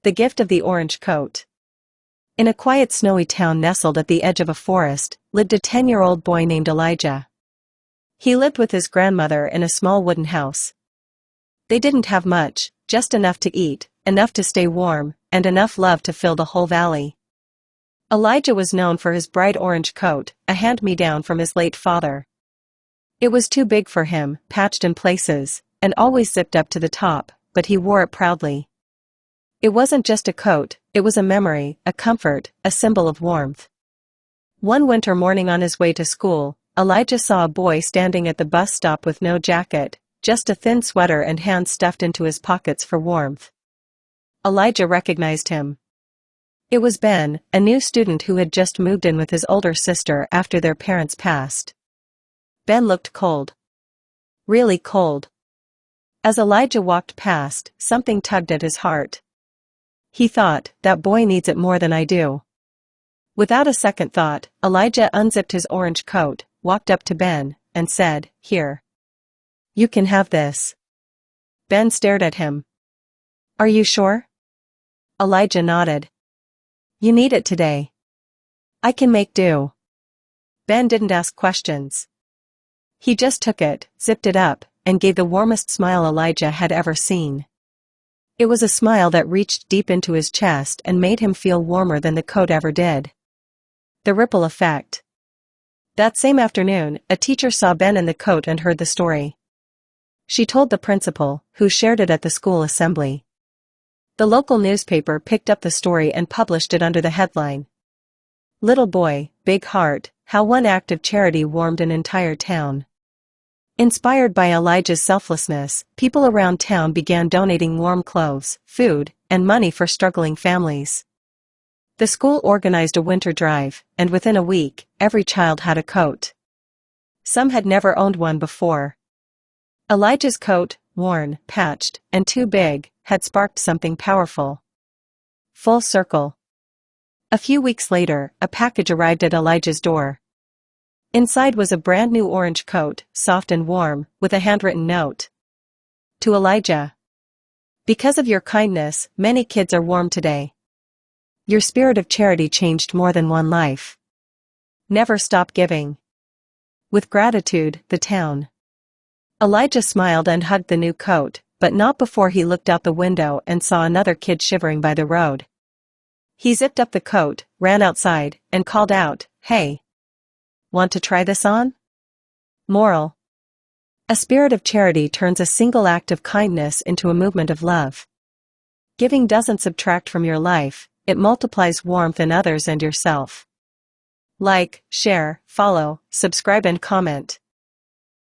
The gift of the orange coat. In a quiet snowy town nestled at the edge of a forest, lived a 10-year-old boy named Elijah. He lived with his grandmother in a small wooden house. They didn't have much, just enough to eat, enough to stay warm, and enough love to fill the whole valley. Elijah was known for his bright orange coat, a hand-me-down from his late father. It was too big for him, patched in places, and always zipped up to the top, but he wore it proudly. It wasn't just a coat, it was a memory, a comfort, a symbol of warmth. One winter morning on his way to school, Elijah saw a boy standing at the bus stop with no jacket, just a thin sweater and hands stuffed into his pockets for warmth. Elijah recognized him. It was Ben, a new student who had just moved in with his older sister after their parents passed. Ben looked cold. Really cold. As Elijah walked past, something tugged at his heart. He thought, that boy needs it more than I do. Without a second thought, Elijah unzipped his orange coat, walked up to Ben, and said, "Here. You can have this." Ben stared at him. "Are you sure?" Elijah nodded. "You need it today." "I can make do." Ben didn't ask questions. He just took it, zipped it up, and gave the warmest smile Elijah had ever seen. It was a smile that reached deep into his chest and made him feel warmer than the coat ever did. The ripple effect. That same afternoon, a teacher saw Ben in the coat and heard the story. She told the principal, who shared it at the school assembly. The local newspaper picked up the story and published it under the headline, "Little Boy, Big Heart, How One Act of Charity Warmed an Entire Town." Inspired by Elijah's selflessness, people around town began donating warm clothes, food, and money for struggling families. The school organized a winter drive, and within a week, every child had a coat. Some had never owned one before. Elijah's coat, worn, patched, and too big, had sparked something powerful. Full circle. A few weeks later, a package arrived at Elijah's door. Inside was a brand new orange coat, soft and warm, with a handwritten note. To Elijah. Because of your kindness, many kids are warm today. Your spirit of charity changed more than one life. Never stop giving. With gratitude, the town. Elijah smiled and hugged the new coat, but not before he looked out the window and saw another kid shivering by the road. He zipped up the coat, ran outside, and called out, "Hey! Want to try this on?" Moral. A spirit of charity turns a single act of kindness into a movement of love. Giving doesn't subtract from your life, it multiplies warmth in others and yourself. Like, share, follow, subscribe and comment.